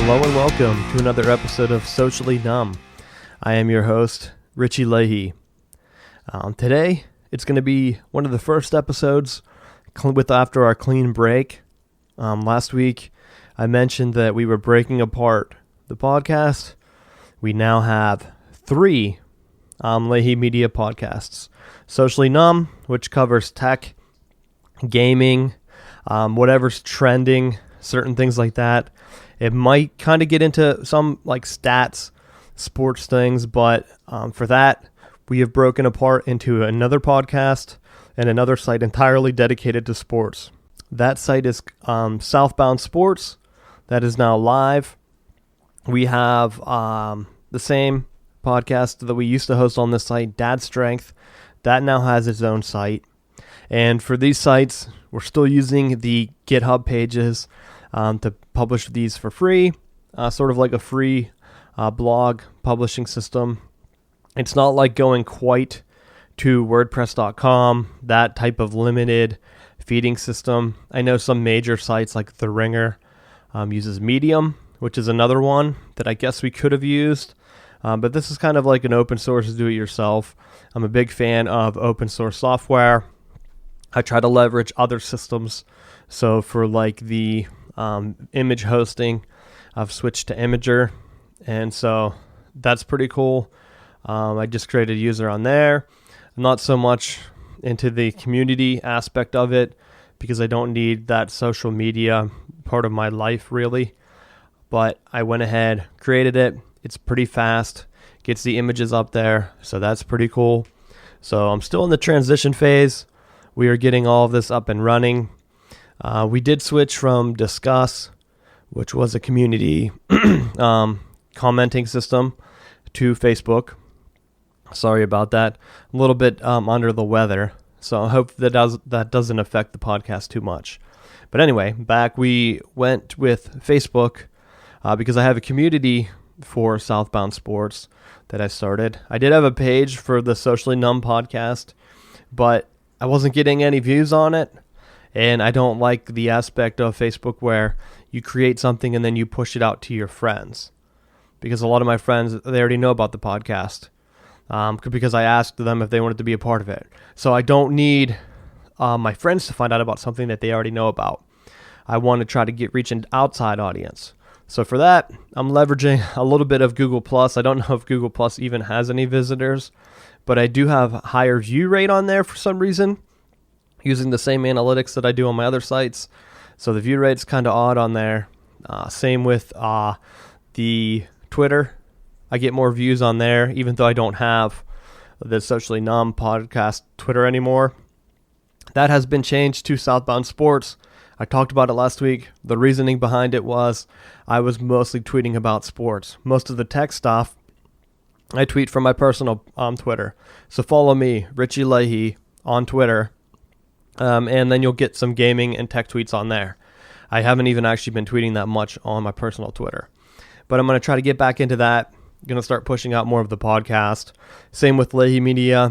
Hello and welcome to another episode of Socially Numb. I am your host, Richie Leahy. Today, it's going to be one of the first episodes after our clean break. Last week, I mentioned that we were breaking apart the podcast. We now have 3 Leahy Media podcasts. Socially Numb, which covers tech, gaming, whatever's trending, certain things like that. It might kind of get into some like stats, sports things, but for that, we have broken apart into another podcast and another site entirely dedicated to sports. That site is Southbound Sports. That is now live. We have the same podcast that we used to host on this site, Dad Strength. That now has its own site. And for these sites, we're still using the GitHub pages to publish these for free, sort of like a free blog publishing system. It's not like going quite to WordPress.com, that type of limited feeding system. I know some major sites like The Ringer uses Medium, which is another one that I guess we could have used. But this is kind of like an open source do-it-yourself. I'm a big fan of open source software. I try to leverage other systems. So for like the image hosting, I've switched to Imager, and so that's pretty cool. I just created a user on there. I'm not so much into the community aspect of it because I don't need that social media part of my life really, but I went ahead, created it. It's pretty fast, gets the images up there, so that's pretty cool. So I'm still in the transition phase. We are getting all of this up and running. We did switch from Discuss, which was a community commenting system, to Facebook. Sorry about that. A little bit under the weather, so I hope that doesn't affect the podcast too much. But anyway, back we went with Facebook because I have a community for Southbound Sports that I started. I did have a page for the Socially Numb podcast, but I wasn't getting any views on it. And I don't like the aspect of Facebook where you create something and then you push it out to your friends. Because a lot of my friends, they already know about the podcast. Because I asked them if they wanted to be a part of it. So I don't need my friends to find out about something that they already know about. I want to try to reach an outside audience. So for that, I'm leveraging a little bit of Google+. I don't know if Google+ even has any visitors. But I do have higher view rate on there for some reason, using the same analytics that I do on my other sites. So the view rate's kind of odd on there. Same with the Twitter. I get more views on there, even though I don't have the Socially Numb podcast Twitter anymore. That has been changed to Southbound Sports. I talked about it last week. The reasoning behind it was I was mostly tweeting about sports. Most of the tech stuff I tweet from my personal Twitter. So follow me, Richie Leahy, on Twitter. And then you'll get some gaming and tech tweets on there. I haven't even actually been tweeting that much on my personal Twitter. But I'm going to try to get back into that. I'm going to start pushing out more of the podcast. Same with Leahy Media.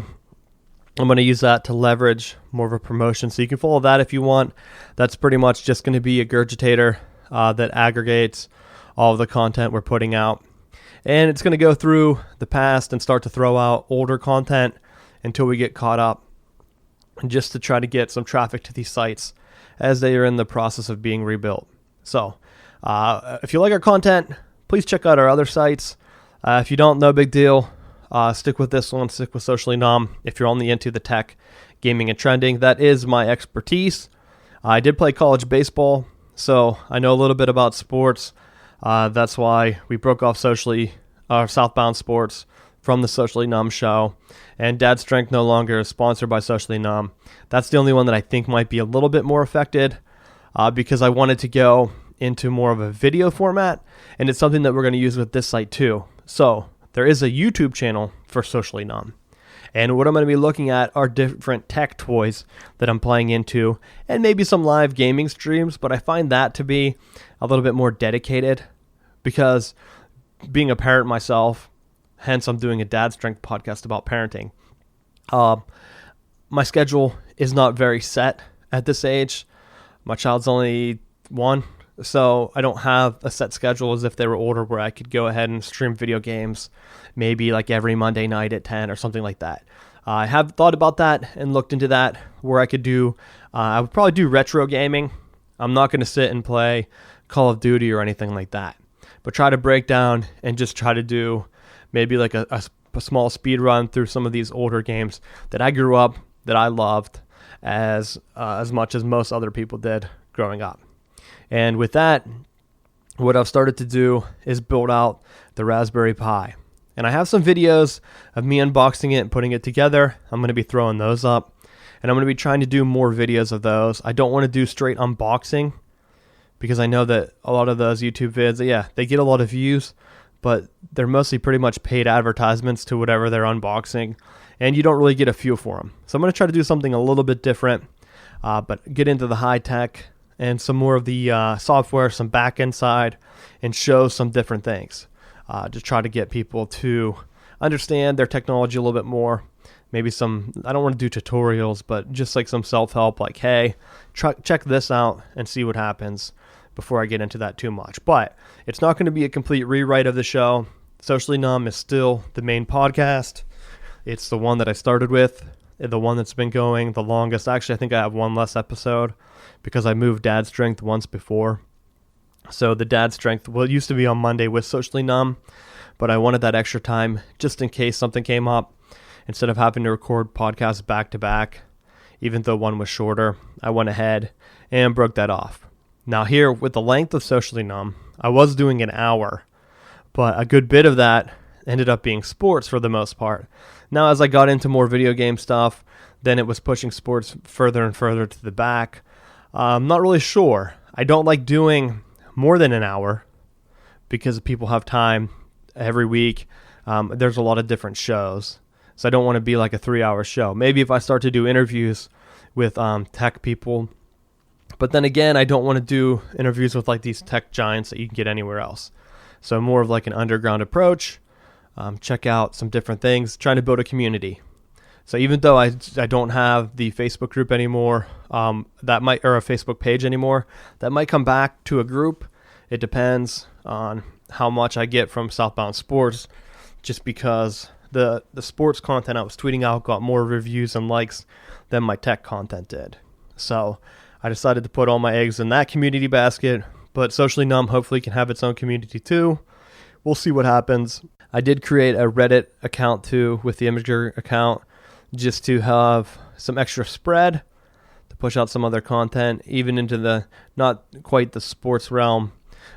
I'm going to use that to leverage more of a promotion. So you can follow that if you want. That's pretty much just going to be a gurgitator that aggregates all of the content we're putting out. And it's going to go through the past and start to throw out older content until we get caught up, just to try to get some traffic to these sites as they are in the process of being rebuilt. So if you like our content, please check out our other sites. If you don't, no big deal. Stick with this one. Stick with Socially Numb. If you're only into the tech, gaming, and trending, that is my expertise. I did play college baseball, so I know a little bit about sports. That's why we broke off Southbound Sports from the Socially Numb show. And Dad Strength no longer is sponsored by Socially Numb. That's the only one that I think might be a little bit more affected because I wanted to go into more of a video format. And it's something that we're going to use with this site too. So there is a YouTube channel for Socially Numb. And what I'm going to be looking at are different tech toys that I'm playing into and maybe some live gaming streams. But I find that to be a little bit more dedicated because being a parent myself, hence I'm doing a Dad Strength podcast about parenting. My schedule is not very set at this age. My child's only 1, So I don't have a set schedule as if they were older where I could go ahead and stream video games maybe like every Monday night at 10 or something like that. I have thought about that and looked into that where I could do, I would probably do retro gaming. I'm not going to sit and play Call of Duty or anything like that, but try to break down and just try to do maybe like a small speed run through some of these older games that I grew up, that I loved as much as most other people did growing up. And with that, what I've started to do is build out the Raspberry Pi. And I have some videos of me unboxing it and putting it together. I'm going to be throwing those up. And I'm going to be trying to do more videos of those. I don't want to do straight unboxing because I know that a lot of those YouTube vids, yeah, they get a lot of views, but they're mostly pretty much paid advertisements to whatever they're unboxing. And you don't really get a feel for them. So I'm going to try to do something a little bit different, but get into the high tech and some more of the software, some back-end side, and show some different things. To try to get people to understand their technology a little bit more. Maybe some, I don't want to do tutorials, but just like some self-help, like, hey, check this out and see what happens before I get into that too much. But it's not going to be a complete rewrite of the show. Socially Numb is still the main podcast. It's the one that I started with, the one that's been going the longest. Actually, I think I have one less episode because I moved Dad Strength once before. So the Dad Strength, well, it used to be on Monday with Socially Numb, but I wanted that extra time just in case something came up. Instead of having to record podcasts back to back, even though one was shorter, I went ahead and broke that off. Now here, with the length of Socially Numb, I was doing an hour, but a good bit of that ended up being sports for the most part. Now as I got into more video game stuff, then it was pushing sports further and further to the back. I'm not really sure. I don't like doing more than an hour because people have time every week. There's a lot of different shows. So I don't want to be like a 3-hour show. Maybe if I start to do interviews with tech people. But then again, I don't want to do interviews with like these tech giants that you can get anywhere else. So more of like an underground approach. Check out some different things. Trying to build a community. So even though I don't have the Facebook group anymore, that might, or a Facebook page anymore, that might come back to a group. It depends on how much I get from Southbound Sports, just because the sports content I was tweeting out got more reviews and likes than my tech content did. So I decided to put all my eggs in that community basket, but Socially Numb hopefully can have its own community too. We'll see what happens. I did create a Reddit account too with the Imager account, just to have some extra spread, to push out some other content, even into the, not quite the sports realm,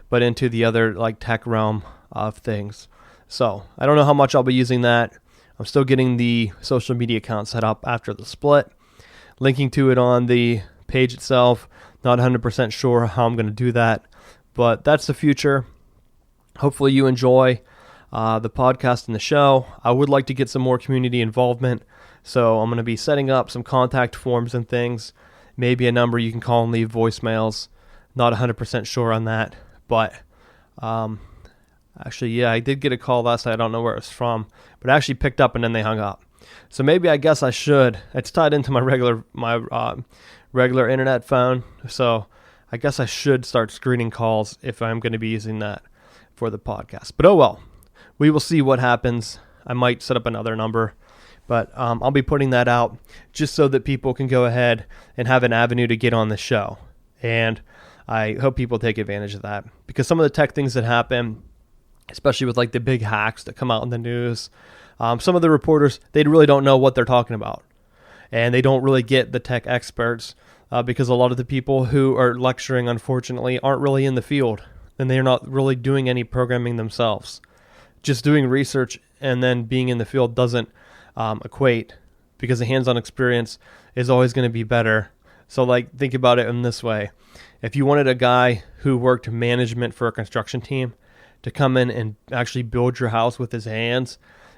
but into the other like tech realm of things. So I don't know how much I'll be using that. I'm still getting the social media account set up after the split. Linking to it on the page itself. Not 100% sure how I'm going to do that, but that's the future. Hopefully you enjoy the podcast and the show. I would like to get some more community involvement. So I'm going to be setting up some contact forms and things. Maybe a number you can call and leave voicemails. Not 100% sure on that. But actually, yeah, I did get a call last night. I don't know where it was from. But I actually picked up and then they hung up. So maybe I guess I should. It's tied into my regular internet phone. So I guess I should start screening calls if I'm going to be using that for the podcast. But oh well. We will see what happens. I might set up another number. But I'll be putting that out just so that people can go ahead and have an avenue to get on the show. And I hope people take advantage of that. Because some of the tech things that happen, especially with like the big hacks that come out in the news, some of the reporters, they really don't know what they're talking about. And they don't really get the tech experts because a lot of the people who are lecturing, unfortunately, aren't really in the field. And they're not really doing any programming themselves. Just doing research and then being in the field doesn't equate, because the hands-on experience is always going to be better. So like, think about it in this way. If you wanted a guy who worked management for a construction team to come in and actually build your house with his hands,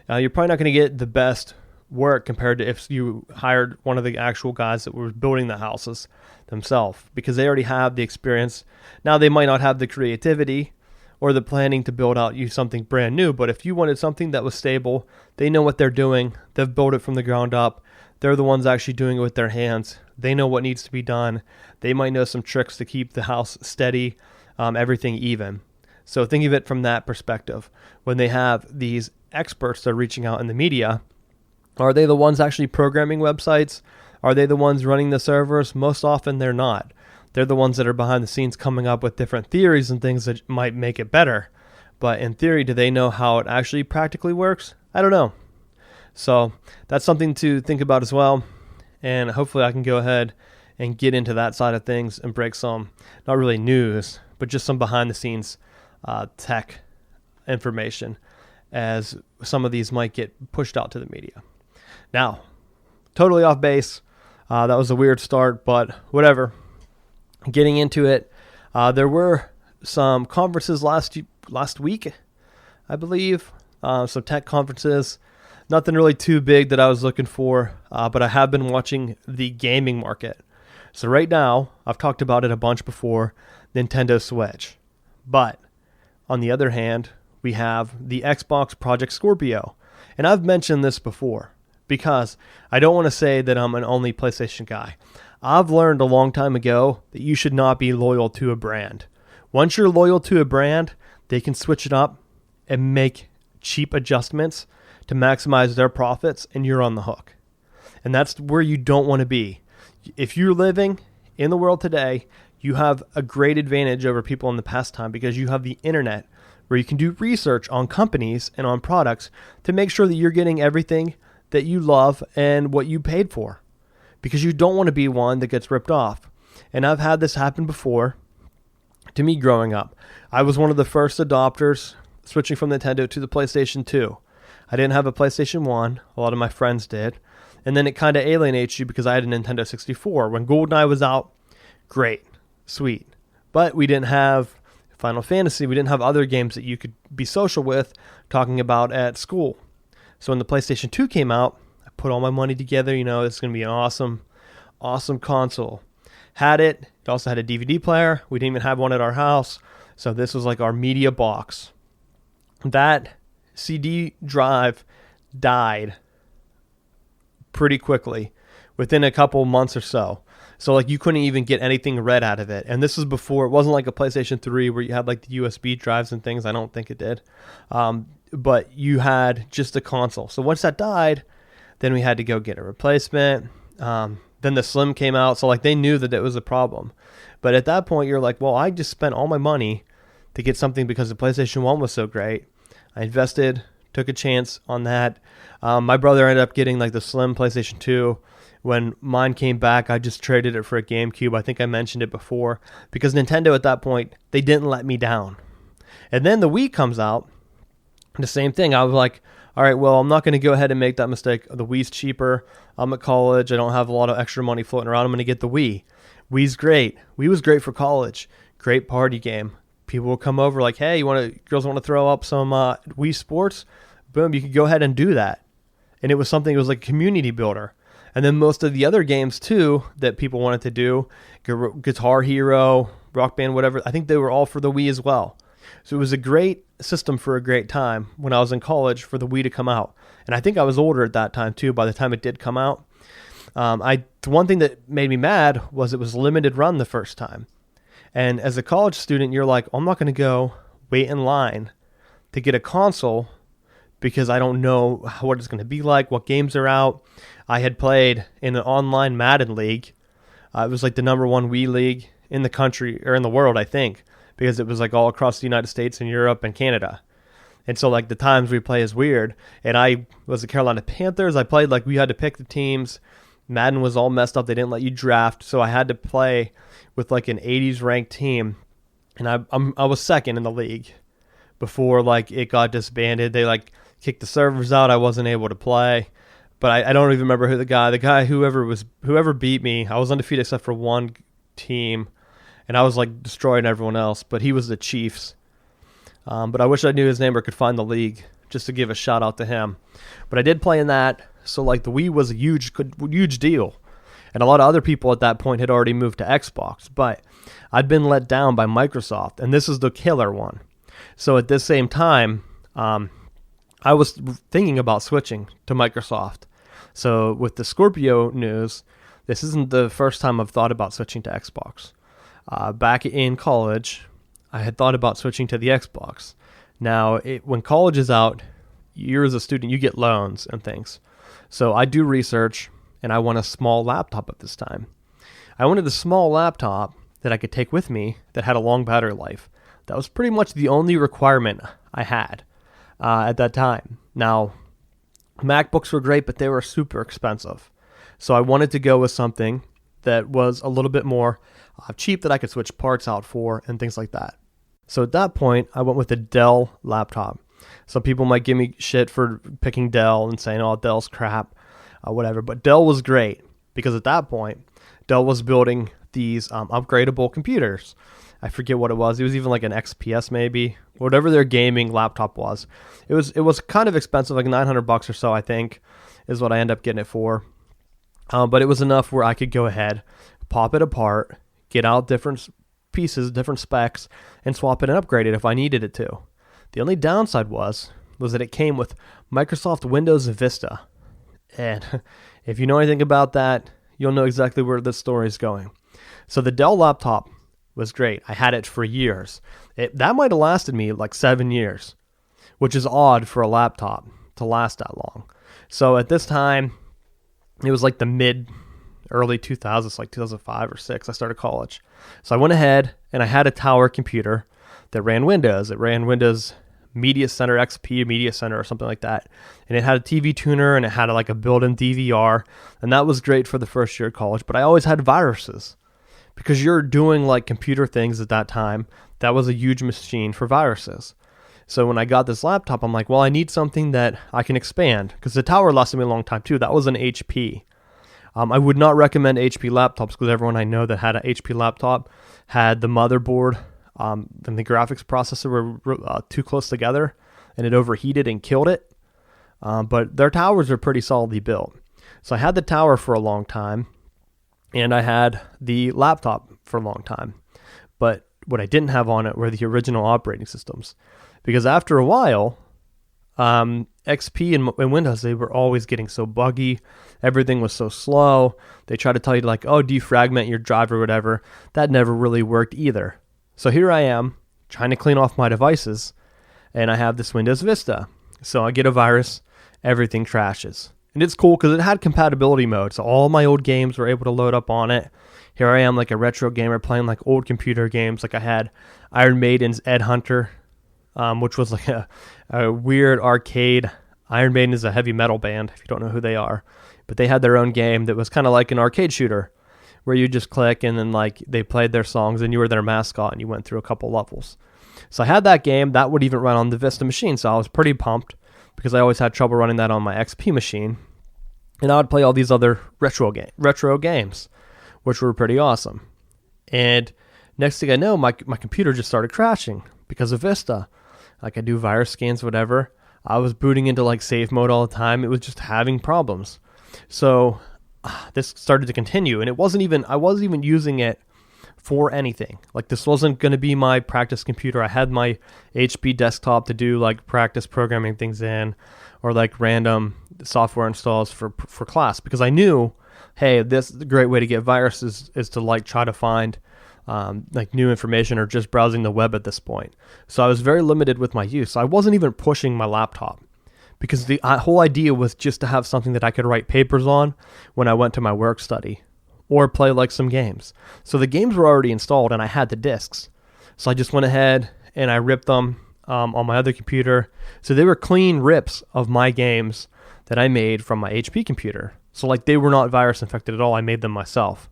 you're probably not going to get the best work compared to if you hired one of the actual guys that were building the houses themselves, because they already have the experience. Now they might not have the creativity or the planning to build out you something brand new. But if you wanted something that was stable, they know what they're doing. They've built it from the ground up. They're the ones actually doing it with their hands. They know what needs to be done. They might know some tricks to keep the house steady everything even. So think of it from that perspective. When they have these experts that are reaching out in the media, are they the ones actually programming websites? Are they the ones running the servers? Most often they're not. They're the ones that are behind the scenes coming up with different theories and things that might make it better. But in theory, do they know how it actually practically works? I don't know. So that's something to think about as well. And hopefully I can go ahead and get into that side of things and break some, not really news, but just some behind the scenes tech information, as some of these might get pushed out to the media. Now, totally off base. That was a weird start, but whatever. Getting into it, there were some conferences last week, I believe. Some tech conferences. Nothing really too big that I was looking for, but I have been watching the gaming market. So right now, I've talked about it a bunch before, Nintendo Switch. But on the other hand, we have the Xbox Project Scorpio. And I've mentioned this before because I don't want to say that I'm an only PlayStation guy. I've learned a long time ago that you should not be loyal to a brand. Once you're loyal to a brand, they can switch it up and make cheap adjustments to maximize their profits, and you're on the hook. And that's where you don't want to be. If you're living in the world today, you have a great advantage over people in the past time because you have the internet where you can do research on companies and on products to make sure that you're getting everything that you love and what you paid for, because you don't want to be one that gets ripped off. And I've had this happen before to me growing up. I was one of the first adopters switching from Nintendo to the PlayStation 2. I didn't have a PlayStation 1. A lot of my friends did. And then it kind of alienates you because I had a Nintendo 64. When GoldenEye was out, great, sweet. But we didn't have Final Fantasy. We didn't have other games that you could be social with, talking about at school. So when the PlayStation 2 came out, I put all my money together. It's going to be an awesome console. Had it. It also had a DVD player. We didn't even have one at our house. So this was like our media box. That CD drive died pretty quickly within a couple months or so. So like you couldn't even get anything read out of it. And this was before, it wasn't like a PlayStation 3 where you had like the USB drives and things. I don't think it did. But you had just a console. So once that died, then we had to go get a replacement. Then the Slim came out. So like they knew that it was a problem. But at that point you're like, well, I just spent all my money to get something because the PlayStation 1 was so great. I invested, took a chance on that. My brother ended up getting like the Slim PlayStation 2. When mine came back, I just traded it for a GameCube. I think I mentioned it before, because Nintendo at that point, they didn't let me down. And then the Wii comes out. The same thing. I was like, all right, well, I'm not going to go ahead and make that mistake. The Wii's cheaper. I'm at college. I don't have a lot of extra money floating around. I'm going to get the Wii. Wii's great. Wii was great for college. Great party game. People will come over like, hey, girls want to throw up some Wii Sports? Boom, you could go ahead and do that. And it was something, it was like a community builder. And then most of the other games too that people wanted to do, Guitar Hero, Rock Band, whatever, I think they were all for the Wii as well. So it was a great system for a great time when I was in college for the Wii to come out. And I think I was older at that time too, by the time it did come out. One thing that made me mad was it was limited run the first time. And as a college student, you're like, I'm not going to go wait in line to get a console because I don't know what it's going to be like, what games are out. I had played in an online Madden league. It was like the number one Wii league in the country, or in the world, I think, because it was like all across the United States and Europe and Canada. And so like the times we play is weird. And I was the Carolina Panthers. I played like we had to pick the teams. Madden was all messed up. They didn't let you draft. So I had to play with like an 80s ranked team. And I was second in the league before like it got disbanded. They like kicked the servers out. I wasn't able to play. But I don't even remember who the guy, whoever beat me. I was undefeated except for one team. And I was like destroying everyone else. But he was the Chiefs. But I wish I knew his name or could find the league just to give a shout out to him. But I did play in that. So like the Wii was a huge deal. And a lot of other people at that point had already moved to Xbox. But I'd been let down by Microsoft. And this is the killer one. So at this same time, I was thinking about switching to Microsoft. So with the Scorpio news, this isn't the first time I've thought about switching to Xbox. Back in college, I had thought about switching to the Xbox. Now, when college is out, you're as a student, you get loans and things. So I do research, and I want a small laptop at this time. I wanted a small laptop that I could take with me that had a long battery life. That was pretty much the only requirement I had at that time. Now, MacBooks were great, but they were super expensive. So I wanted to go with something that was a little bit more cheap that I could switch parts out for and things like that. So at that point, I went with a Dell laptop. Some people might give me shit for picking Dell and saying, oh, Dell's crap, whatever. But Dell was great because at that point, Dell was building these upgradable computers. I forget what it was. It was even like an XPS maybe, whatever their gaming laptop was. It was kind of expensive, like $900 or so, I think, is what I ended up getting it for. But it was enough where I could go ahead, pop it apart, get out different pieces, different specs, and swap it and upgrade it if I needed it to. The only downside was that it came with Microsoft Windows Vista. And if you know anything about that, you'll know exactly where this story is going. So the Dell laptop was great. I had it for years. That might have lasted me like 7 years, which is odd for a laptop to last that long. So at this time, it was like the early 2000s, like 2005 or 6. I started college. So I went ahead and I had a tower computer that ran Windows. It ran Windows Media Center XP, Media Center or something like that. And it had a TV tuner and it had like a built-in DVR. And that was great for the first year of college. But I always had viruses because you're doing like computer things at that time. That was a huge machine for viruses. So when I got this laptop, I'm like, well, I need something that I can expand because the tower lasted me a long time too. That was an HP. I would not recommend HP laptops because everyone I know that had an HP laptop had the motherboard and the graphics processor were too close together and it overheated and killed it. But their towers are pretty solidly built. So I had the tower for a long time and I had the laptop for a long time. But what I didn't have on it were the original operating systems. Because after a while, XP and Windows, they were always getting so buggy. Everything was so slow. They try to tell you like, oh, defragment your drive or whatever. That never really worked either. So here I am trying to clean off my devices and I have this Windows Vista. So I get a virus, everything crashes. And it's cool because it had compatibility mode. So all my old games were able to load up on it. Here I am like a retro gamer playing like old computer games. Like I had Iron Maiden's Ed Hunter, which was like a weird arcade. Iron Maiden is a heavy metal band, if you don't know who they are. But they had their own game that was kind of like an arcade shooter where you just click and then like they played their songs and you were their mascot and you went through a couple levels. So I had that game. That would even run on the Vista machine. So I was pretty pumped because I always had trouble running that on my XP machine. And I would play all these other retro games, which were pretty awesome. And next thing I know, my computer just started crashing because of Vista. Like I do virus scans, whatever. I was booting into like save mode all the time. It was just having problems. So this started to continue, and I wasn't even using it for anything. Like this wasn't going to be my practice computer. I had my HP desktop to do like practice programming things in, or like random software installs for class, because I knew, hey, this is a great way to get viruses is to like try to find like new information or just browsing the web at this point. So I was very limited with my use. I wasn't even pushing my laptop because the whole idea was just to have something that I could write papers on when I went to my work study or play like some games. So the games were already installed and I had the discs. So I just went ahead and I ripped them on my other computer. So they were clean rips of my games that I made from my HP computer. So like they were not virus infected at all. I made them myself.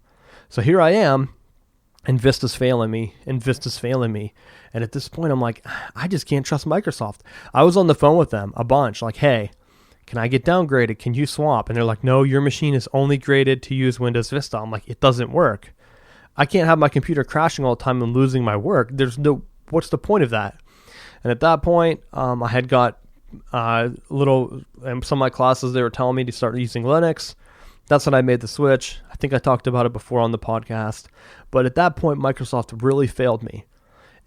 So here I am. And Vista's failing me, and Vista's failing me. And at this point, I'm like, I just can't trust Microsoft. I was on the phone with them a bunch, like, hey, can I get downgraded? Can you swap? And they're like, no, your machine is only graded to use Windows Vista. I'm like, it doesn't work. I can't have my computer crashing all the time and losing my work. What's the point of that? And at that point, I had got some of my classes, they were telling me to start using Linux. That's when I made the switch. I think I talked about it before on the podcast. But at that point, Microsoft really failed me.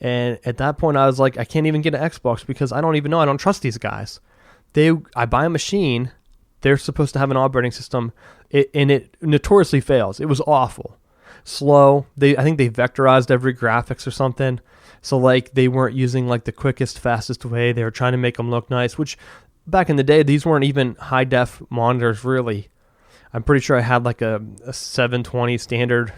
And at that point, I was like, I can't even get an Xbox because I don't even know. I don't trust these guys. I buy a machine. They're supposed to have an operating system, and it notoriously fails. It was awful. slow. I think they vectorized every graphics or something. So like they weren't using like the quickest, fastest way. They were trying to make them look nice, which back in the day, these weren't even high def monitors really. I'm pretty sure I had like a 720 standard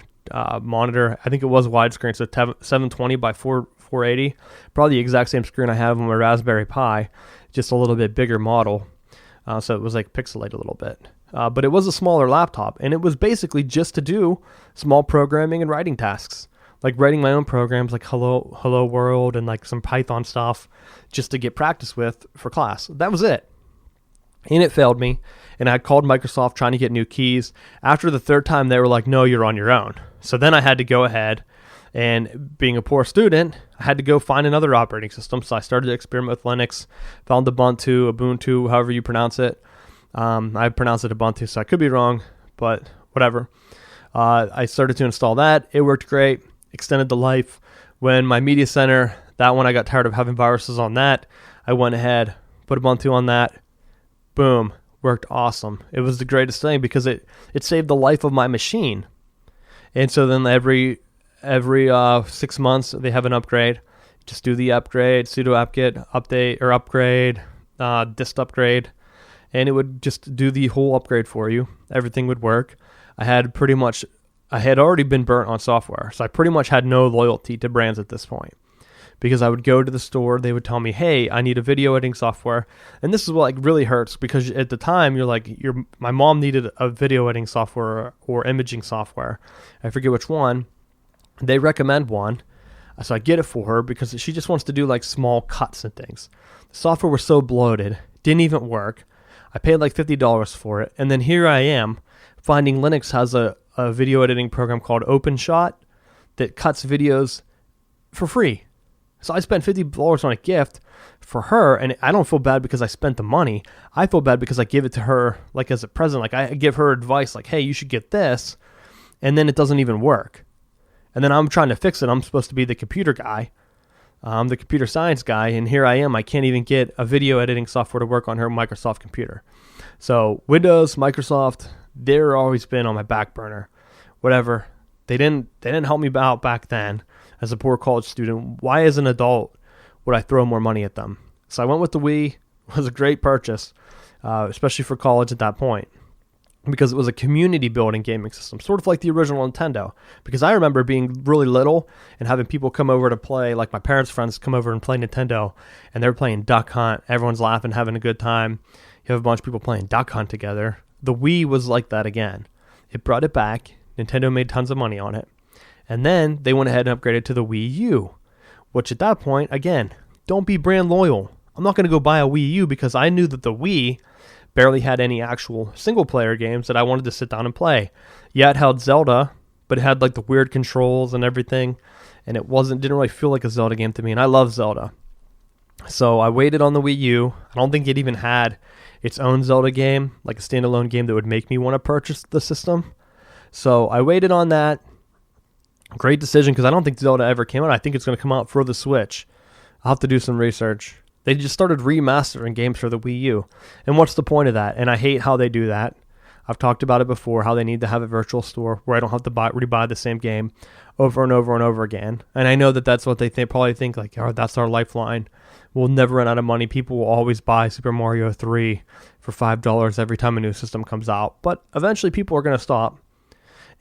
monitor. I think it was widescreen, so 720 by 480. Probably the exact same screen I have on my Raspberry Pi, just a little bit bigger model. So it was like pixelated a little bit. But it was a smaller laptop, and it was basically just to do small programming and writing tasks, like writing my own programs like Hello World and like some Python stuff just to get practice with for class. That was it. And it failed me, and I called Microsoft trying to get new keys. After the third time, they were like, no, you're on your own. So then I had to go ahead, and being a poor student, I had to go find another operating system. So I started to experiment with Linux, found Ubuntu, however you pronounce it. I pronounce it Ubuntu, so I could be wrong, but whatever. I started to install that. It worked great, extended the life. When my media center, that one I got tired of having viruses on that, I went ahead, put Ubuntu on that. Boom, worked awesome. It was the greatest thing because it saved the life of my machine. And so then every 6 months they have an upgrade. Just do the upgrade, sudo apt-get update or upgrade, dist upgrade, and it would just do the whole upgrade for you. Everything would work. I had already been burnt on software, so I pretty much had no loyalty to brands at this point. Because I would go to the store, they would tell me, hey, I need a video editing software. And this is what like really hurts, because at the time you're like, my mom needed a video editing software or imaging software. I forget which one. They recommend one. So I get it for her because she just wants to do like small cuts and things. The software was so bloated, didn't even work. I paid like $50 for it. And then here I am finding Linux has a video editing program called OpenShot that cuts videos for free. So I spent $50 on a gift for her, and I don't feel bad because I spent the money. I feel bad because I give it to her like as a present. Like I give her advice like, hey, you should get this, and then it doesn't even work. And then I'm trying to fix it. I'm supposed to be the computer guy. I'm the computer science guy, and here I am. I can't even get a video editing software to work on her Microsoft computer. So Windows, Microsoft, they're always been on my back burner. Whatever. They didn't help me out back then. As a poor college student, why as an adult would I throw more money at them? So I went with the Wii. It was a great purchase, especially for college at that point, because it was a community building gaming system, sort of like the original Nintendo. Because I remember being really little and having people come over to play, like my parents' friends come over and play Nintendo, and they're playing Duck Hunt. Everyone's laughing, having a good time. You have a bunch of people playing Duck Hunt together. The Wii was like that again. It brought it back. Nintendo made tons of money on it. And then they went ahead and upgraded to the Wii U, which at that point, again, don't be brand loyal. I'm not going to go buy a Wii U because I knew that the Wii barely had any actual single-player games that I wanted to sit down and play. Yeah, it had Zelda, but it had like the weird controls and everything, and didn't really feel like a Zelda game to me, and I love Zelda. So I waited on the Wii U. I don't think it even had its own Zelda game, like a standalone game that would make me want to purchase the system. So I waited on that. Great decision, because I don't think Zelda ever came out. I think it's going to come out for the Switch. I'll have to do some research. They just started remastering games for the Wii U. And what's the point of that? And I hate how they do that. I've talked about it before, how they need to have a virtual store where I don't have to rebuy the same game over and over and over again. And I know that that's what they probably think, like, oh, that's our lifeline. We'll never run out of money. People will always buy Super Mario 3 for $5 every time a new system comes out. But eventually people are going to stop.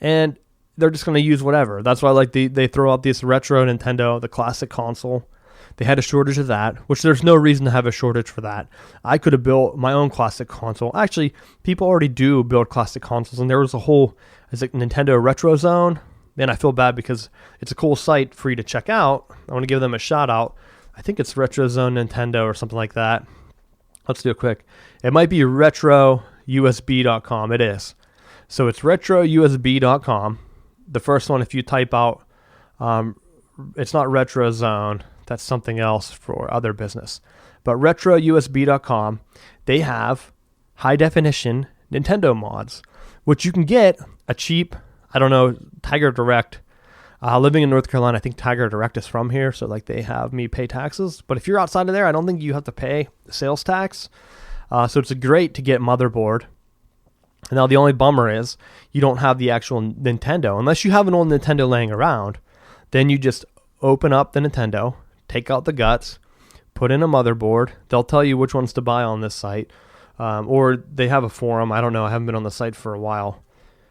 And they're just going to use whatever. That's why like they throw out this retro Nintendo, the classic console. They had a shortage of that, which there's no reason to have a shortage for that. I could have built my own classic console. Actually, people already do build classic consoles, and there was a whole Nintendo Retro Zone. Man, I feel bad because it's a cool site for you to check out. I want to give them a shout out. I think it's Retro Zone Nintendo or something like that. Let's do it quick. It might be retrousb.com. It is. So it's retrousb.com. The first one, if you type out, it's not Retro Zone. That's something else for other business. But retrousb.com, they have high definition Nintendo mods, which you can get a cheap, Tiger Direct. Living in North Carolina, I think Tiger Direct is from here, so like they have me pay taxes. But if you're outside of there, I don't think you have to pay sales tax. So it's great to get motherboard. Now, the only bummer is you don't have the actual Nintendo. Unless you have an old Nintendo laying around, then you just open up the Nintendo, take out the guts, put in a motherboard. They'll tell you which ones to buy on this site. Or they have a forum. I don't know. I haven't been on the site for a while.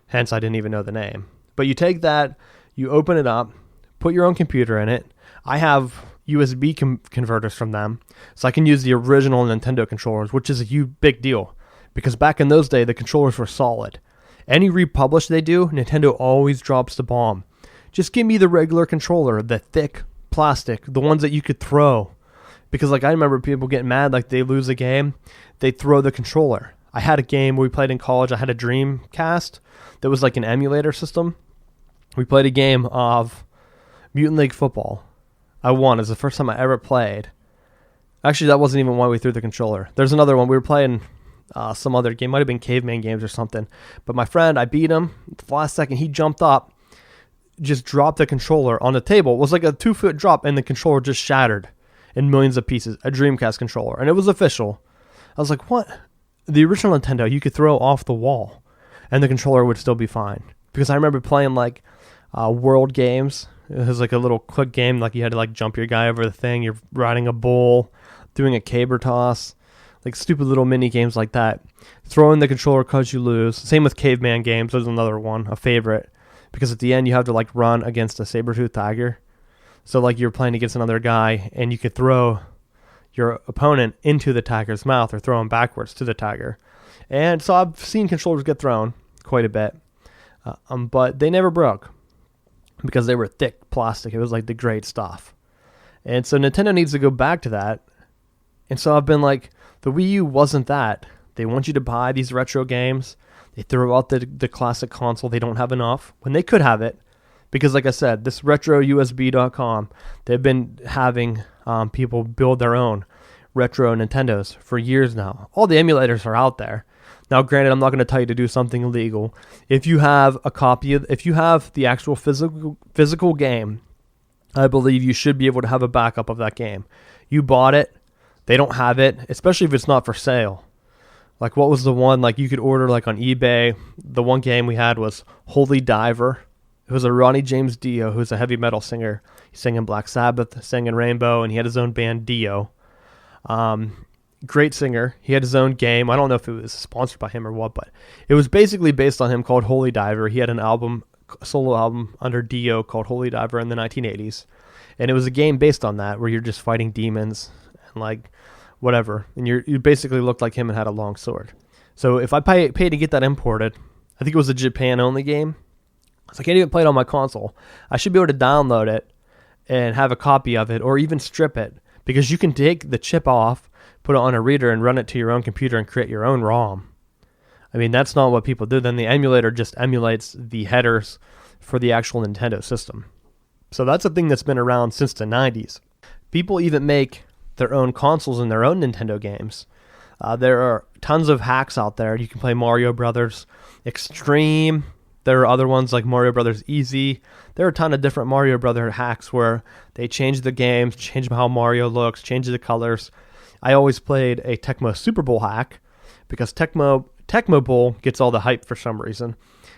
Hence, I didn't even know the name. But you take that, you open it up, put your own computer in it. I have USB converters from them, so I can use the original Nintendo controllers, which is a big deal. Because back in those days, the controllers were solid. Any republish they do, Nintendo always drops the bomb. Just give me the regular controller, the thick plastic, the ones that you could throw. Because I remember people getting mad, they lose a game, they throw the controller. I had a game we played in college. I had a Dreamcast that was like an emulator system. We played a game of Mutant League Football. I won. It was the first time I ever played. Actually, that wasn't even why we threw the controller. There's another one. We were playing some other game. Might have been Caveman Games or something. But my friend, I beat him. The last second, he jumped up, just dropped the controller on the table. It was like a 2-foot drop, and the controller just shattered in millions of pieces. A Dreamcast controller. And it was official. I was like, what? The original Nintendo, you could throw off the wall, and the controller would still be fine. Because I remember playing World Games. It was like a little quick game, you had to jump your guy over the thing. You're riding a bull, doing a caber toss, stupid little mini games like that. Throwing the controller because you lose. Same with Caveman Games. There's another one, a favorite, because at the end you have to run against a saber-toothed tiger. So you're playing against another guy, and you could throw your opponent into the tiger's mouth or throw him backwards to the tiger. And so I've seen controllers get thrown quite a bit, but they never broke. Because they were thick plastic. It was the great stuff. And so Nintendo needs to go back to that. And so I've been the Wii U wasn't that. They want you to buy these retro games. They throw out the classic console. They don't have enough. When they could have it. Because like I said, this retrousb.com, they've been having people build their own retro Nintendos for years now. All the emulators are out there. Now, granted, I'm not going to tell you to do something illegal. If you have if you have the actual physical game, I believe you should be able to have a backup of that game. You bought it, they don't have it, especially if it's not for sale. What was the one, you could order on eBay? The one game we had was Holy Diver. It was a Ronnie James Dio, who's a heavy metal singer. He sang in Black Sabbath, sang in Rainbow, and he had his own band, Dio. Great singer. He had his own game. I don't know if it was sponsored by him or what, but it was basically based on him, called Holy Diver. He had an solo album under Dio called Holy Diver in the 1980s. And it was a game based on that, where you're just fighting demons and whatever. And you basically looked like him and had a long sword. So if I pay to get that imported, I think it was a Japan only game. So I can't even play it on my console. I should be able to download it and have a copy of it, or even strip it, because you can take the chip off, put it on a reader, and run it to your own computer and create your own ROM. I mean, that's not what people do. Then the emulator just emulates the headers for the actual Nintendo system. So that's a thing that's been around since the 90s. People even make their own consoles and their own Nintendo games. There are tons of hacks out there. You can play Mario Brothers Extreme. There are other ones like Mario Brothers Easy. There are a ton of different Mario Brother hacks where they change the games, change how Mario looks, change the colors. I always played a Tecmo Super Bowl hack because Tecmo Bowl gets all the hype for some reason.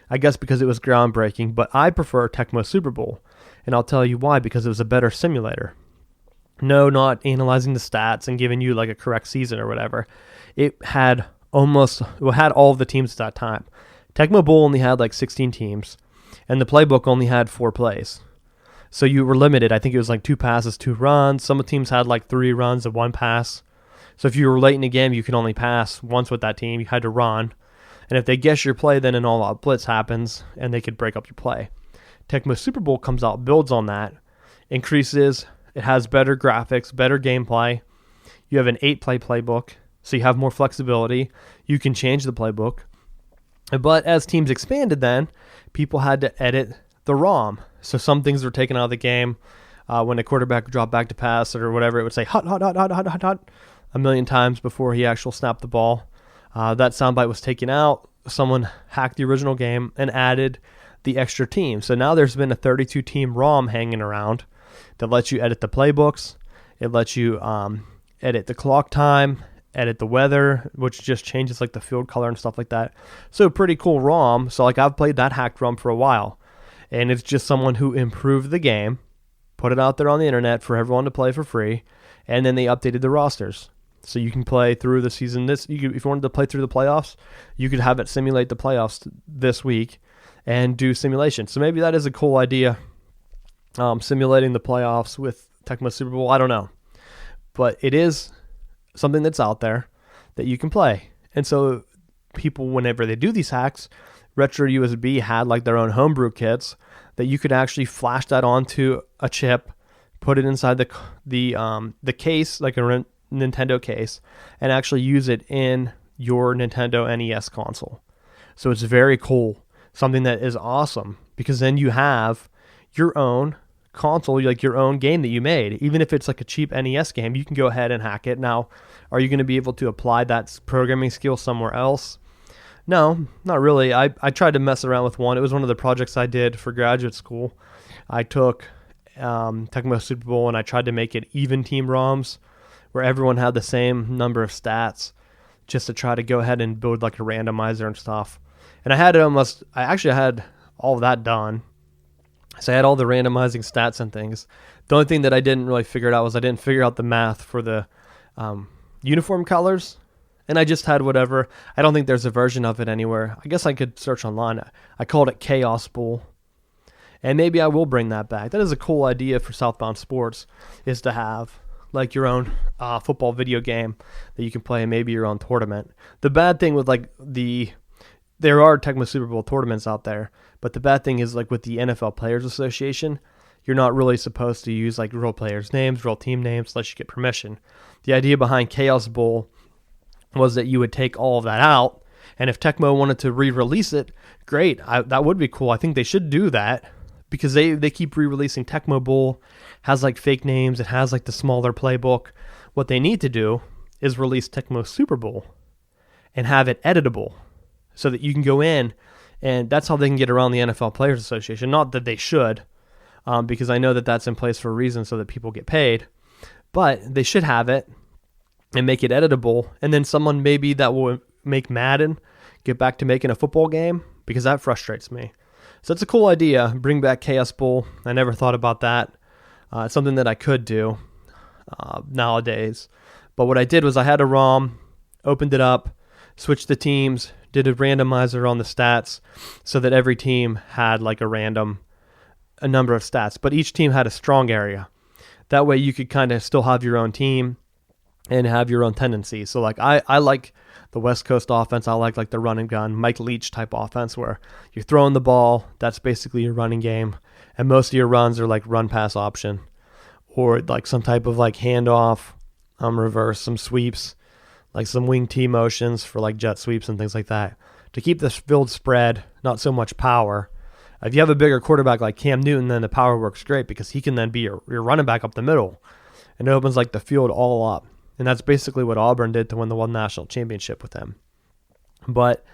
I guess because it was groundbreaking, but I prefer Tecmo Super Bowl. And All tell you why, because it was a better simulator. No, not analyzing the stats and giving you a correct season or whatever. It had all of the teams at that time. Tecmo Bowl only had 16 teams, and the playbook only had 4 plays. So you were limited. I think it was 2 passes, 2 runs. Some teams had 3 runs and 1 pass. So if you were late in the game, you could only pass once with that team. You had to run. And if they guess your play, then an all-out blitz happens, and they could break up your play. Tecmo Super Bowl comes out, builds on that, increases. It has better graphics, better gameplay. You have an 8-play playbook, so you have more flexibility. You can change the playbook. But as teams expanded then, people had to edit the ROM. So some things were taken out of the game. When a quarterback dropped back to pass or whatever, it would say hot, hot, hot, hot, hot, hot, hot a million times before he actually snapped the ball. That soundbite was taken out. Someone hacked the original game and added the extra team. So now there's been a 32-team ROM hanging around that lets you edit the playbooks. It lets you edit the clock time, edit the weather, which just changes like the field color and stuff like that. So pretty cool ROM. So like I've played that hacked ROM for a while, and it's just someone who improved the game, put it out there on the internet for everyone to play for free, and then they updated the rosters. So you can play through the season. If you wanted to play through the playoffs, you could have it simulate the playoffs this week and do simulation. So maybe that is a cool idea, simulating the playoffs with Tecmo Super Bowl. I don't know. But it is something that's out there that you can play. And so people, whenever they do these hacks, Retro USB had like their own homebrew kits that you could actually flash that onto a chip, put it inside the case, like a Nintendo case, and actually use it in your Nintendo NES console. So it's very cool. Something that is awesome, because then you have your own console, like your own game that you made. Even if it's like a cheap NES game, you can go ahead and hack it. Now, are you going to be able to apply that programming skill somewhere else? No, not really. I tried to mess around with one. It was one of the projects I did for graduate school. I took Tecmo Super Bowl and I tried to make it even team ROMs where everyone had the same number of stats, just to try to go ahead and build like a randomizer and stuff. And I actually had all of that done. So I had all the randomizing stats and things. The only thing that I didn't really figure out was I didn't figure out the math for the uniform colors. And I just had whatever. I don't think there's a version of it anywhere. I guess I could search online. I called it Chaos Bowl. And maybe I will bring that back. That is a cool idea for Southbound Sports, is to have like your own football video game that you can play, and maybe your own tournament. The bad thing with like there are Tecmo Super Bowl tournaments out there, but the bad thing is like with the NFL Players Association, you're not really supposed to use like real players' names, real team names, unless you get permission. The idea behind Chaos Bowl was that you would take all of that out, and if Tecmo wanted to re-release it, great. That would be cool. I think they should do that, because they keep re-releasing. Tecmo Bowl has like fake names. It has like the smaller playbook. What they need to do is release Tecmo Super Bowl and have it editable so that you can go in, and that's how they can get around the NFL Players Association. Not that they should, because I know that that's in place for a reason so that people get paid, but they should have it and make it editable, and then someone maybe that will make Madden get back to making a football game, because that frustrates me. So it's a cool idea. Bring back Chaos Bowl. I never thought about that. It's something that I could do nowadays. But what I did was I had a ROM, opened it up, switched the teams, did a randomizer on the stats so that every team had like a number of stats, but each team had a strong area. That way you could kind of still have your own team and have your own tendencies. So like I like the West Coast offense. I like the run and gun, Mike Leach type offense where you're throwing the ball. That's basically your running game. And most of your runs are like run pass option, or like some type of like handoff, reverse, some sweeps, like some wing T motions for like jet sweeps and things like that, to keep the field spread, not so much power. If you have a bigger quarterback like Cam Newton, then the power works great, because he can then be your running back up the middle, and it opens like the field all up. And that's basically what Auburn did to win the one national championship with him. But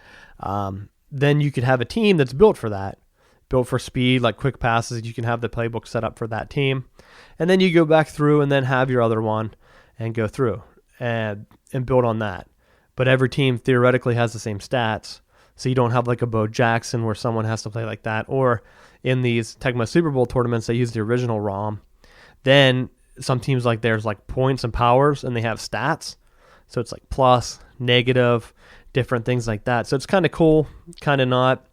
then you could have a team that's built for that, built for speed, like quick passes. You can have the playbook set up for that team. And then you go back through and then have your other one and go through and build on that. But every team theoretically has the same stats, so you don't have like a Bo Jackson where someone has to play like that. Or in these Tecmo Super Bowl tournaments, they use the original ROM. Then some teams, like there's like points and powers, and they have stats. So it's like plus, negative, different things like that. So it's kind of cool, kind of not.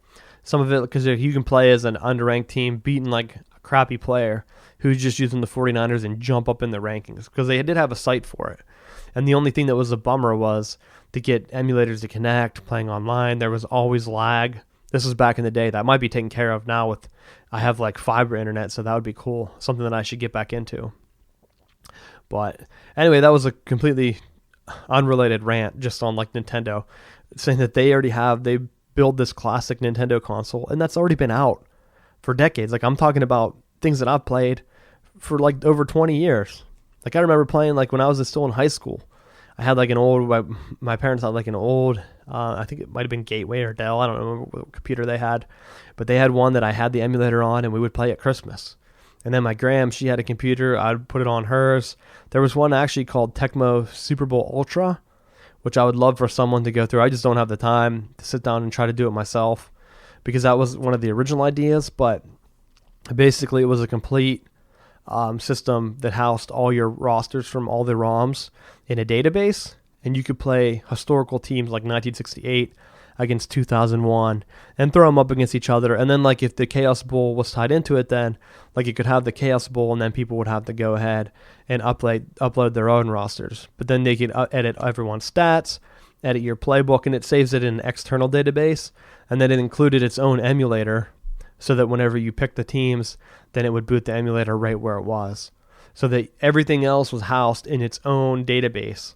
Some of it, because you can play as an underranked team, beating like a crappy player who's just using the 49ers and jump up in the rankings, because they did have a site for it. And the only thing that was a bummer was to get emulators to connect, playing online. There was always lag. This was back in the day. That might be taken care of now with, I have like fiber internet, so that would be cool. Something that I should get back into. But anyway, that was a completely unrelated rant just on like Nintendo, saying that they build this classic Nintendo console, and that's already been out for decades. Like I'm talking about things that I've played for like over 20 years. Like I remember playing like when I was still in high school. I had like my parents had like an old, I think it might have been Gateway or Dell. I don't remember what computer they had, but they had one that I had the emulator on, and we would play at Christmas. And then my gram, she had a computer. I'd put it on hers. There was one actually called Tecmo Super Bowl Ultra, which I would love for someone to go through. I just don't have the time to sit down and try to do it myself because that was one of the original ideas. But basically, it was a complete system that housed all your rosters from all the ROMs in a database, and you could play historical teams like 1968 against 2001 and throw them up against each other. And then like if the Chaos Bowl was tied into it, then like you could have the Chaos Bowl and then people would have to go ahead and upload their own rosters. But then they could edit everyone's stats, edit your playbook, and it saves it in an external database. And then it included its own emulator so that whenever you pick the teams, then it would boot the emulator right where it was. So that everything else was housed in its own database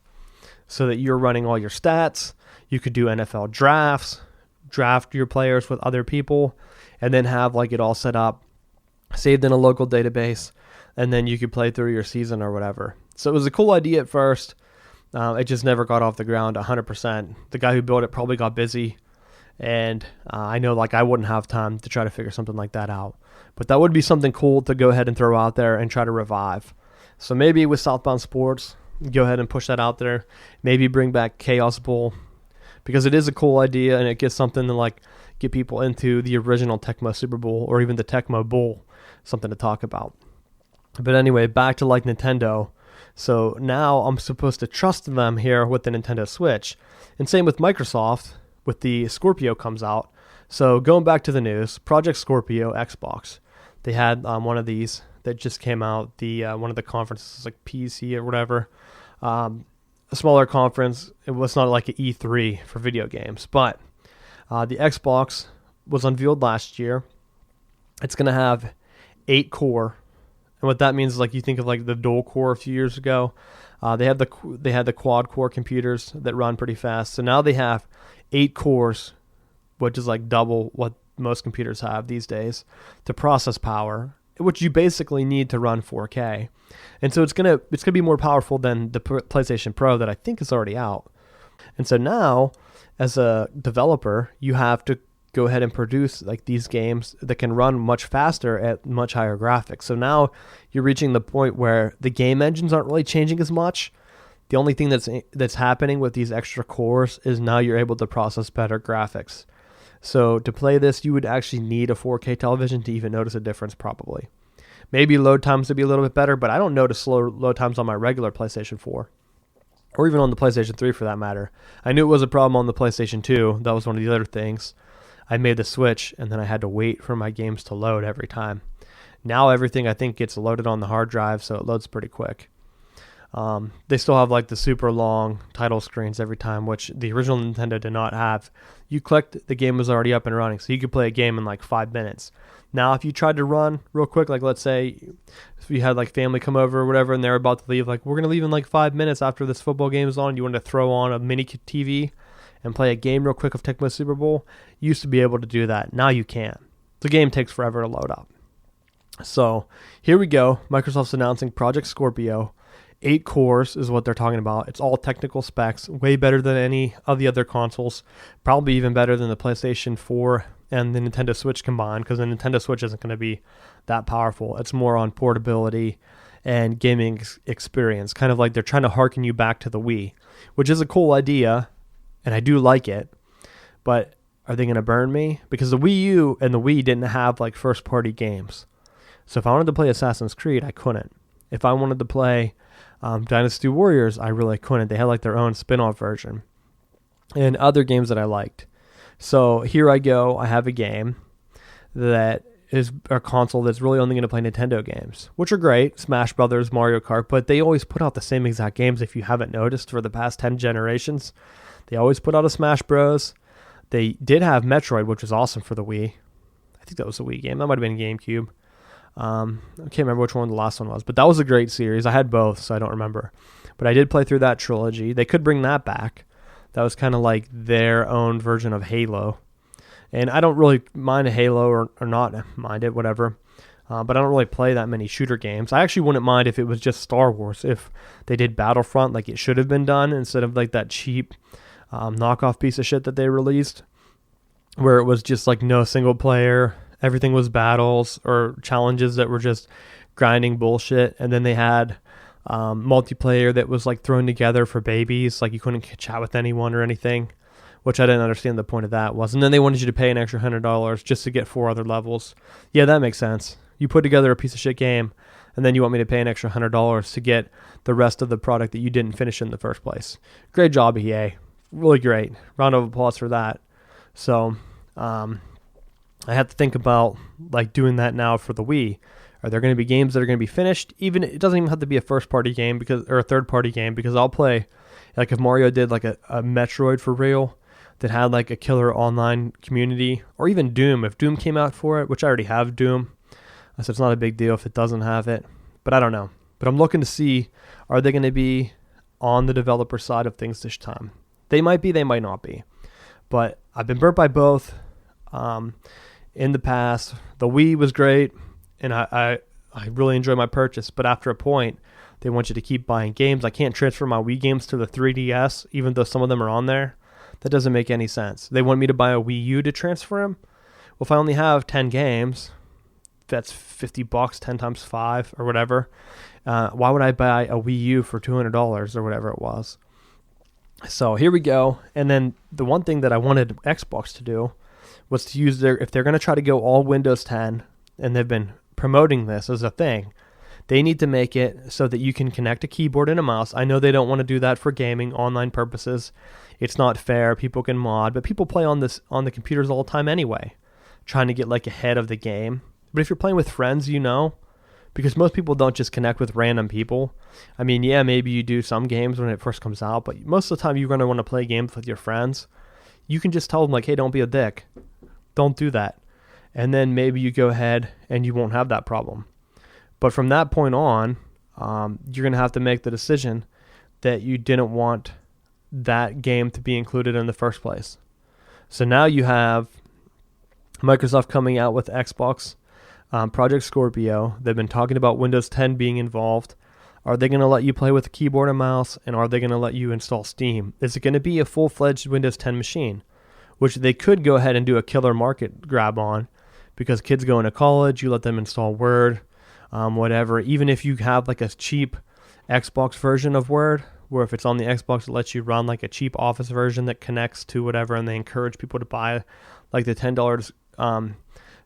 so that you're running all your stats. You could do NFL drafts, draft your players with other people, and then have like it all set up, saved in a local database, and then you could play through your season or whatever. So it was a cool idea at first. It just never got off the ground 100%. The guy who built it probably got busy, and I know like I wouldn't have time to try to figure something like that out. But that would be something cool to go ahead and throw out there and try to revive. So maybe with Southbound Sports, go ahead and push that out there. Maybe bring back Chaos Bowl, because it is a cool idea and it gets something to like get people into the original Tecmo Super Bowl or even the Tecmo Bowl, something to talk about. But anyway, back to like Nintendo. So now I'm supposed to trust them here with the Nintendo Switch. And same with Microsoft with the Scorpio comes out. So going back to the news, Project Scorpio, Xbox. They had one of these that just came out, the one of the conferences like PC or whatever. A smaller conference. It was not like an E3 for video games, but the Xbox was unveiled last year. It's going to have 8 core, and what that means is like you think of like the dual core a few years ago. They had the quad core computers that run pretty fast. So now they have 8 cores, which is like double what most computers have these days to process power, which you basically need to run 4K. And so it's gonna be more powerful than the PlayStation Pro that I think is already out. And so now, as a developer, you have to go ahead and produce like these games that can run much faster at much higher graphics. So now you're reaching the point where the game engines aren't really changing as much. The only thing that's happening with these extra cores is now you're able to process better graphics. So to play this, you would actually need a 4K television to even notice a difference probably. Maybe load times would be a little bit better, but I don't notice slow load times on my regular PlayStation 4. Or even on the PlayStation 3 for that matter. I knew it was a problem on the PlayStation 2. That was one of the other things. I made the switch, and then I had to wait for my games to load every time. Now everything, I think, gets loaded on the hard drive, so it loads pretty quick. They still have like the super long title screens every time, which the original Nintendo did not have. You clicked, the game was already up and running, so you could play a game in like 5 minutes. Now, if you tried to run real quick, like let's say if you had like family come over or whatever and they're about to leave, like we're going to leave in like 5 minutes after this football game is on, you want to throw on a mini TV and play a game real quick of Tecmo Super Bowl, you used to be able to do that. Now you can't. The game takes forever to load up. So here we go. Microsoft's announcing Project Scorpio. 8 cores is what they're talking about. It's all technical specs, way better than any of the other consoles, probably even better than the PlayStation 4 and the Nintendo Switch combined, because the Nintendo Switch isn't going to be that powerful. It's more on portability and gaming experience, kind of like they're trying to harken you back to the Wii, which is a cool idea, and I do like it, but are they going to burn me? Because the Wii U and the Wii didn't have like first-party games. So if I wanted to play Assassin's Creed, I couldn't. If I wanted to play Dynasty Warriors, I really couldn't. They had like their own spin-off version and other games that I liked. So here I go. I have a game that is a console that's really only going to play Nintendo games, which are great, Smash Brothers, Mario Kart, but they always put out the same exact games if you haven't noticed for the past 10 generations. They always put out a Smash Bros. They did have Metroid, which was awesome for the Wii. I think that was a Wii game. That might have been GameCube. I can't remember which one the last one was, but that was a great series. I had both, so I don't remember. But I did play through that trilogy. They could bring that back. That was kind of like their own version of Halo. And I don't really mind a Halo or not mind it, whatever. But I don't really play that many shooter games. I actually wouldn't mind if it was just Star Wars, if they did Battlefront like it should have been done instead of like that cheap knockoff piece of shit that they released, where it was just like no single player. Everything was battles or challenges that were just grinding bullshit. And then they had multiplayer that was like thrown together for babies, like you couldn't chat with anyone or anything, which I didn't understand the point of that was. And then they wanted you to pay an extra $100 just to get 4 other levels. Yeah, that makes sense. You put together a piece of shit game, and then you want me to pay an extra $100 to get the rest of the product that you didn't finish in the first place. Great job, EA. Really great. Round of applause for that. So I have to think about like doing that now for the Wii. Are there going to be games that are going to be finished? Even it doesn't even have to be a first-party game or a third-party game, because I'll play, like if Mario did like a Metroid for real that had like a killer online community, or even Doom. If Doom came out for it, which I already have Doom, so it's not a big deal if it doesn't have it. But I don't know. But I'm looking to see, are they going to be on the developer side of things this time? They might be, they might not be. But I've been burnt by both in the past. The Wii was great, and I really enjoyed my purchase. But after a point, they want you to keep buying games. I can't transfer my Wii games to the 3DS, even though some of them are on there. That doesn't make any sense. They want me to buy a Wii U to transfer them. Well, if I only have 10 games, that's $50, 10 times 5 or whatever. Why would I buy a Wii U for $200 or whatever it was? So here we go. And then the one thing that I wanted Xbox to do was to use if they're going to try to go all Windows 10, and they've been promoting this as a thing, they need to make it so that you can connect a keyboard and a mouse. I know they don't want to do that for gaming, online purposes. It's not fair. People can mod, but people play on the computers all the time anyway, trying to get like ahead of the game. But if you're playing with friends, because most people don't just connect with random people. I mean, yeah, maybe you do some games when it first comes out, but most of the time you're going to want to play games with your friends. You can just tell them like, hey, don't be a dick. Don't do that. And then maybe you go ahead and you won't have that problem. But from that point on, you're going to have to make the decision that you didn't want that game to be included in the first place. So now you have Microsoft coming out with Xbox Project Scorpio. They've been talking about Windows 10 being involved. Are they going to let you play with a keyboard and mouse? And are they going to let you install Steam? Is it going to be a full-fledged Windows 10 machine? Which they could go ahead and do a killer market grab on, because kids go into college, you let them install Word, whatever. Even if you have like a cheap Xbox version of Word, where if it's on the Xbox, it lets you run like a cheap Office version that connects to whatever, and they encourage people to buy like the $10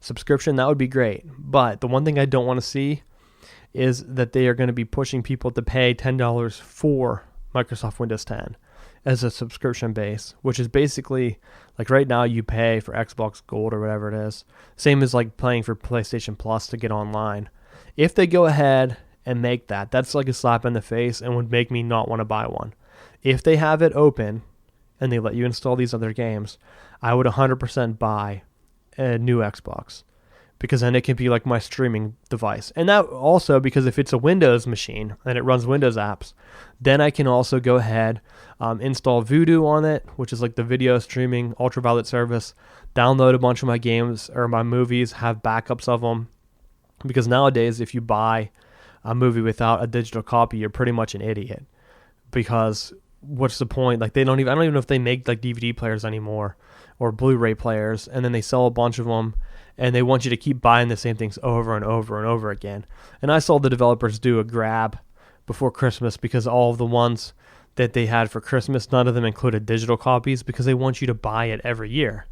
subscription, that would be great. But the one thing I don't want to see is that they are going to be pushing people to pay $10 for Microsoft Windows 10 as a subscription base, which is basically like right now you pay for Xbox Gold or whatever it is. Same as like paying for PlayStation Plus to get online. If they go ahead and make that, that's like a slap in the face and would make me not want to buy one. If they have it open and they let you install these other games, I would 100% buy a new Xbox, because then it can be like my streaming device. And that also, because if it's a Windows machine and it runs Windows apps, then I can also go ahead, install Vudu on it, which is like the video streaming ultraviolet service, download a bunch of my games or my movies, have backups of them. Because nowadays, if you buy a movie without a digital copy, you're pretty much an idiot. Because what's the point? Like I don't even know if they make like DVD players anymore or Blu-ray players, and then they sell a bunch of them, and they want you to keep buying the same things over and over and over again. And I saw the developers do a grab before Christmas, because all of the ones that they had for Christmas, none of them included digital copies, because they want you to buy it every year.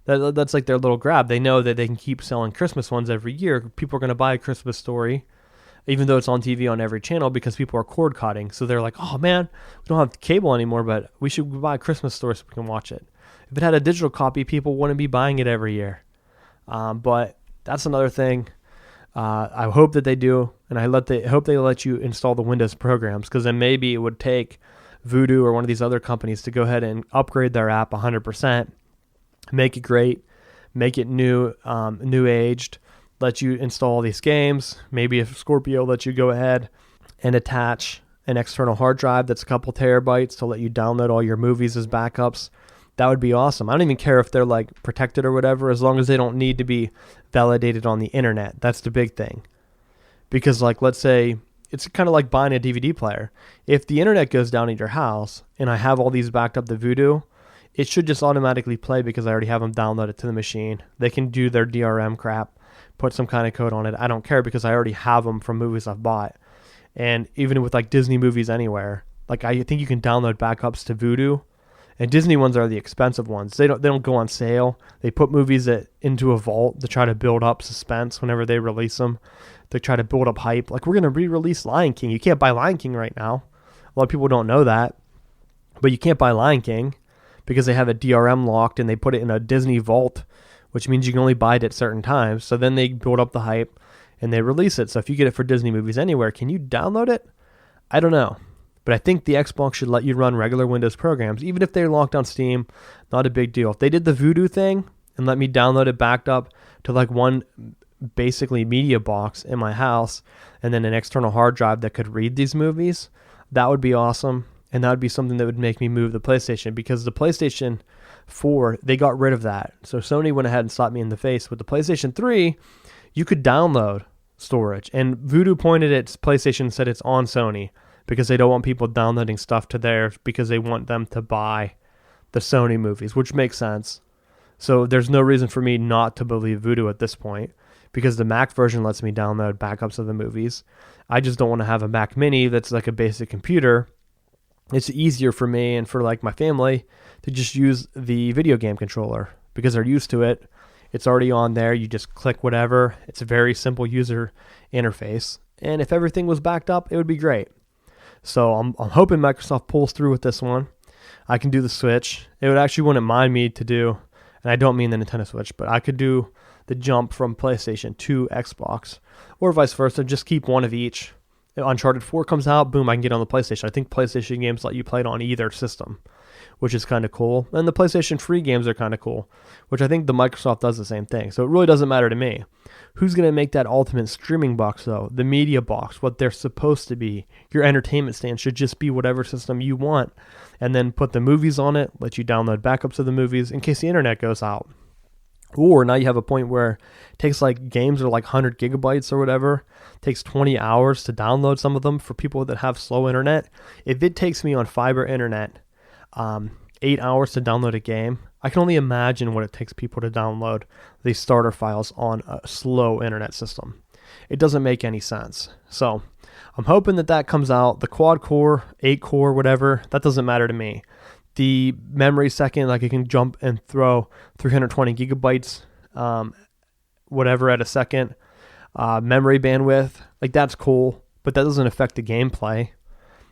That's like their little grab. They know that they can keep selling Christmas ones every year. People are going to buy A Christmas Story, even though it's on TV on every channel, because people are cord cutting. So they're like, oh man, we don't have cable anymore, but we should buy A Christmas Story so we can watch it. If it had a digital copy, people wouldn't be buying it every year. But that's another thing. I hope that they do, and I hope they let you install the Windows programs, because then maybe it would take Vudu or one of these other companies to go ahead and upgrade their app 100%, make it great, make it new aged, let you install these games. Maybe if Scorpio lets you go ahead and attach an external hard drive that's a couple terabytes to let you download all your movies as backups. That would be awesome. I don't even care if they're like protected or whatever, as long as they don't need to be validated on the internet. That's the big thing. Because like, let's say it's kind of like buying a DVD player. If the internet goes down at your house and I have all these backed up to Vudu, it should just automatically play because I already have them downloaded to the machine. They can do their DRM crap, put some kind of code on it. I don't care, because I already have them from movies I've bought. And even with like Disney Movies Anywhere, like I think you can download backups to Vudu. And Disney ones are the expensive ones. They don't go on sale. They put movies into a vault to try to build up suspense whenever they release them. They try to build up hype. Like, we're going to re-release Lion King. You can't buy Lion King right now. A lot of people don't know that. But you can't buy Lion King because they have a DRM locked and they put it in a Disney vault, which means you can only buy it at certain times. So then they build up the hype and they release it. So if you get it for Disney Movies Anywhere, can you download it? I don't know. But I think the Xbox should let you run regular Windows programs, even if they're locked on Steam. Not a big deal. If they did the Vudu thing and let me download it backed up to like one basically media box in my house and then an external hard drive that could read these movies, that would be awesome. And that would be something that would make me move the PlayStation, because the PlayStation 4, they got rid of that. So Sony went ahead and slapped me in the face. With the PlayStation 3, you could download storage. And Vudu pointed at PlayStation and said it's on Sony, because they don't want people downloading stuff to theirs because they want them to buy the Sony movies, which makes sense. So there's no reason for me not to believe Vudu at this point, because the Mac version lets me download backups of the movies. I just don't want to have a Mac Mini that's like a basic computer. It's easier for me and for like my family to just use the video game controller because they're used to it. It's already on there. You just click whatever. It's a very simple user interface. And if everything was backed up, it would be great. So I'm hoping Microsoft pulls through with this one. I can do the Switch. It would actually wouldn't mind me to do, and I don't mean the Nintendo Switch, but I could do the jump from PlayStation to Xbox, or vice versa, just keep one of each. Uncharted 4 comes out, boom, I can get on the PlayStation. I think PlayStation games let you play it on either system, which is kind of cool. And the PlayStation free games are kind of cool, which I think the Microsoft does the same thing. So it really doesn't matter to me. Who's going to make that ultimate streaming box, though? The media box, what they're supposed to be. Your entertainment stand should just be whatever system you want, and then put the movies on it, let you download backups of the movies in case the internet goes out. Or now you have a point where it takes like games are like 100 gigabytes or whatever. It takes 20 hours to download some of them for people that have slow internet. If it takes me on fiber internet 8 hours to download a game, I can only imagine what it takes people to download these starter files on a slow internet system. It doesn't make any sense. So I'm hoping that comes out. The quad core, 8 core, whatever, that doesn't matter to me. The memory second, like it can jump and throw 320 gigabytes, whatever at a second. Memory bandwidth, like that's cool, but that doesn't affect the gameplay.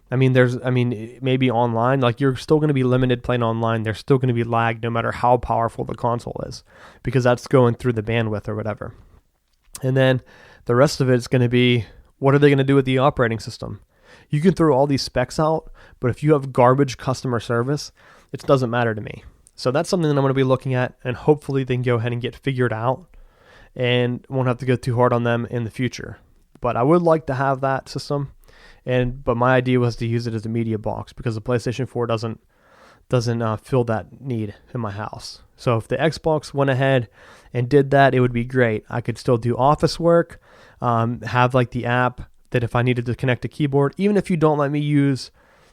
Maybe online, like you're still going to be limited playing online. There's still going to be lag no matter how powerful the console is, because that's going through the bandwidth or whatever. And then the rest of it is going to be, what are they going to do with the operating system? You can throw all these specs out, but if you have garbage customer service, it doesn't matter to me. So that's something that I'm going to be looking at, and hopefully they can go ahead and get figured out and won't have to go too hard on them in the future. But I would like to have that system. But my idea was to use it as a media box, because the PlayStation 4 doesn't fill that need in my house. So if the Xbox went ahead and did that, it would be great. I could still do office work, have like the app that if I needed to connect a keyboard, even if you don't let me use,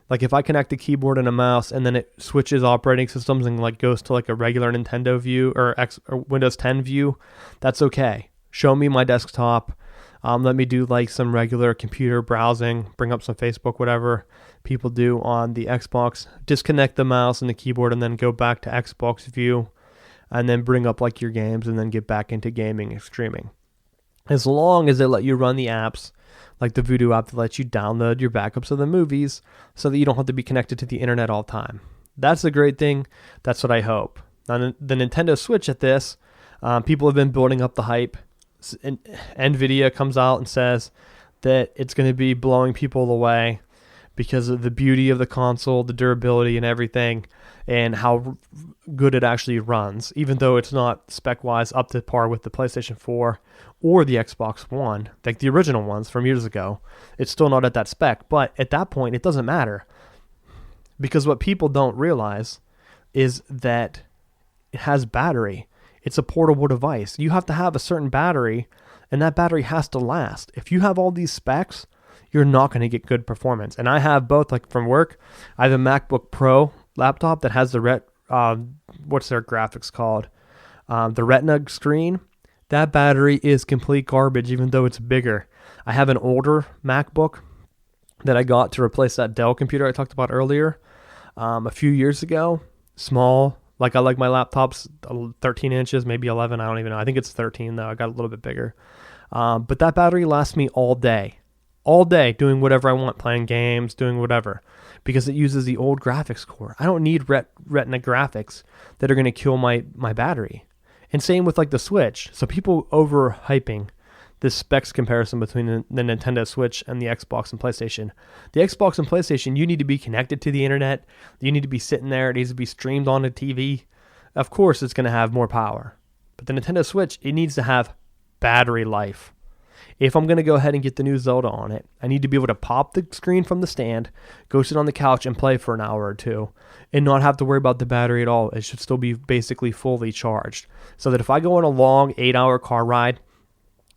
like if I connect a keyboard and a mouse and then it switches operating systems and like goes to like a regular Nintendo view or Windows 10 view, that's okay. Show me my desktop. Let me do like some regular computer browsing, bring up some Facebook, whatever people do on the Xbox. Disconnect the mouse and the keyboard and then go back to Xbox view and then bring up like your games and then get back into gaming and streaming. As long as they let you run the apps, like the Vudu app that lets you download your backups of the movies so that you don't have to be connected to the internet all the time. That's a great thing. That's what I hope. Now, the Nintendo Switch at this, people have been building up the hype. NVIDIA comes out and says that it's going to be blowing people away because of the beauty of the console, the durability and everything, and how good it actually runs, even though it's not spec-wise up to par with the PlayStation 4 or the Xbox One, like the original ones from years ago. It's still not at that spec, but at that point, it doesn't matter, because what people don't realize is that it has battery. It's a portable device. You have to have a certain battery, and that battery has to last. If you have all these specs, you're not going to get good performance. And I have both, like from work, I have a MacBook Pro laptop that has the what's their graphics called? The Retina screen. That battery is complete garbage, even though it's bigger. I have an older MacBook that I got to replace that Dell computer I talked about earlier a few years ago. Small, like I like my laptops 13 inches, maybe 11. I don't even know. I think it's 13 though. I got a little bit bigger. But that battery lasts me all day doing whatever I want, playing games, doing whatever, because it uses the old graphics core. I don't need retina graphics that are going to kill my battery. And same with like the Switch. So people overhyping this specs comparison between the Nintendo Switch and the Xbox and PlayStation. The Xbox and PlayStation, you need to be connected to the internet. You need to be sitting there. It needs to be streamed on a TV. Of course, it's going to have more power. But the Nintendo Switch, it needs to have battery life. If I'm going to go ahead and get the new Zelda on it, I need to be able to pop the screen from the stand, go sit on the couch and play for an hour or two, and not have to worry about the battery at all. It should still be basically fully charged. So that if I go on a long 8-hour car ride,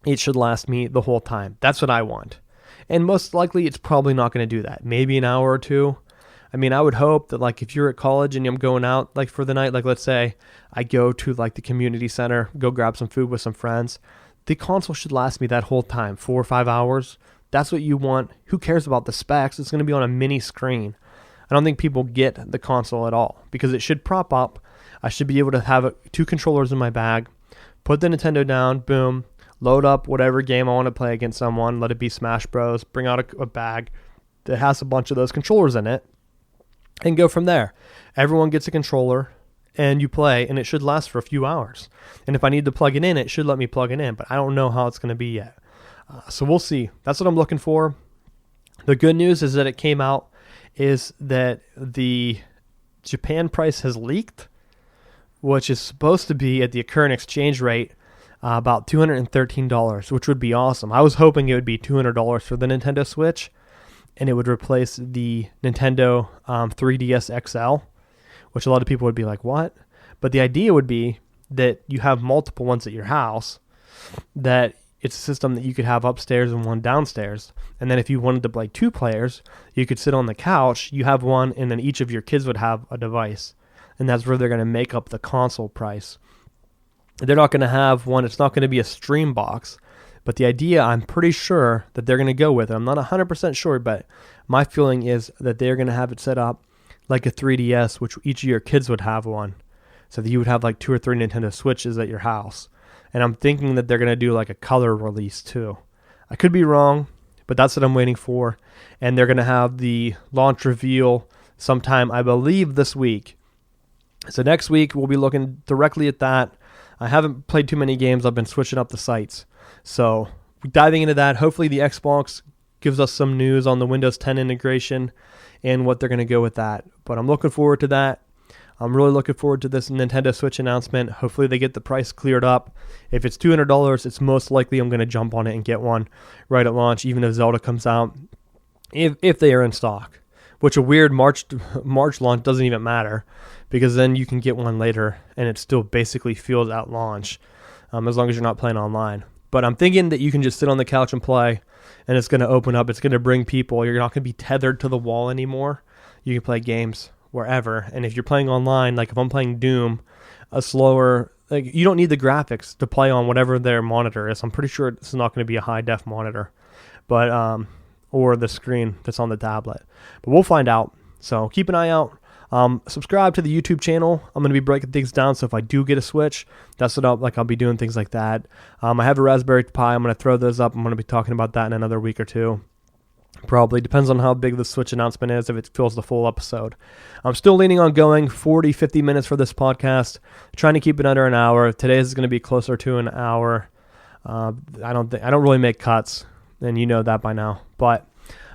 it should last me the whole time. That's what I want. And most likely, it's probably not going to do that. Maybe an hour or two. I mean, I would hope that like if you're at college and I'm going out like for the night, like let's say I go to like the community center, go grab some food with some friends, the console should last me that whole time, 4 or 5 hours. That's what you want. Who cares about the specs? It's going to be on a mini screen. I don't think people get the console at all because it should prop up. I should be able to have 2 controllers in my bag, put the Nintendo down, boom, load up whatever game I want to play against someone, let it be Smash Bros, bring out a bag that has a bunch of those controllers in it, and go from there. Everyone gets a controller, and you play, and it should last for a few hours. And if I need to plug it in, it should let me plug it in, but I don't know how it's going to be yet. So we'll see. That's what I'm looking for. The good news is that it came out is that the Japan price has leaked, which is supposed to be at the current exchange rate about $213, which would be awesome. I was hoping it would be $200 for the Nintendo Switch, and it would replace the Nintendo 3DS XL, which a lot of people would be like, what? But the idea would be that you have multiple ones at your house, that it's a system that you could have upstairs and one downstairs. And then if you wanted to play 2 players, you could sit on the couch, you have one, and then each of your kids would have a device. And that's where they're going to make up the console price. They're not going to have one, it's not going to be a stream box. But the idea, I'm pretty sure that they're going to go with it. I'm not 100% sure, but my feeling is that they're going to have it set up like a 3DS, which each of your kids would have one. So that you would have like 2 or 3 Nintendo Switches at your house. And I'm thinking that they're going to do like a color release too. I could be wrong, but that's what I'm waiting for. And they're going to have the launch reveal sometime, I believe, this week. So next week, we'll be looking directly at that. I haven't played too many games. I've been switching up the sites. So diving into that, hopefully the Xbox gives us some news on the Windows 10 integration and what they're going to go with that. But I'm looking forward to that. I'm really looking forward to this Nintendo Switch announcement. Hopefully they get the price cleared up. If it's $200, it's most likely I'm going to jump on it and get one right at launch, even if Zelda comes out, if they are in stock. Which a weird March launch doesn't even matter, because then you can get one later and it still basically feels at launch, as long as you're not playing online. But I'm thinking that you can just sit on the couch and play, and it's going to open up. It's going to bring people. You're not going to be tethered to the wall anymore. You can play games wherever. And if you're playing online, like if I'm playing Doom, a slower, like you don't need the graphics to play on whatever their monitor is. I'm pretty sure it's not going to be a high def monitor, but or the screen that's on the tablet. But we'll find out. So keep an eye out. Subscribe to the YouTube channel. I'm going to be breaking things down. So if I do get a Switch, that's what I'll be doing things like that. I have a Raspberry Pi. I'm going to throw those up. I'm going to be talking about that in another week or two. Probably depends on how big the Switch announcement is, if it fills the full episode. I'm still leaning on going 40, 50 minutes for this podcast, trying to keep it under an hour. Today is going to be closer to an hour. I don't really make cuts, and you know that by now. But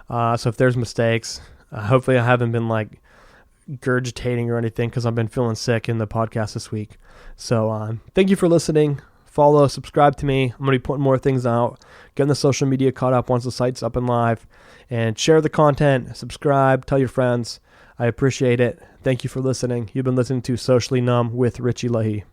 so if there's mistakes, hopefully I haven't been like gurgitating or anything, because I've been feeling sick in the podcast this week. So thank you for listening. Follow, subscribe to me. I'm going to be putting more things out, getting the social media caught up once the site's up and live, and share the content, subscribe, tell your friends. I appreciate it. Thank you for listening. You've been listening to Socially Numb with Richie Leahy.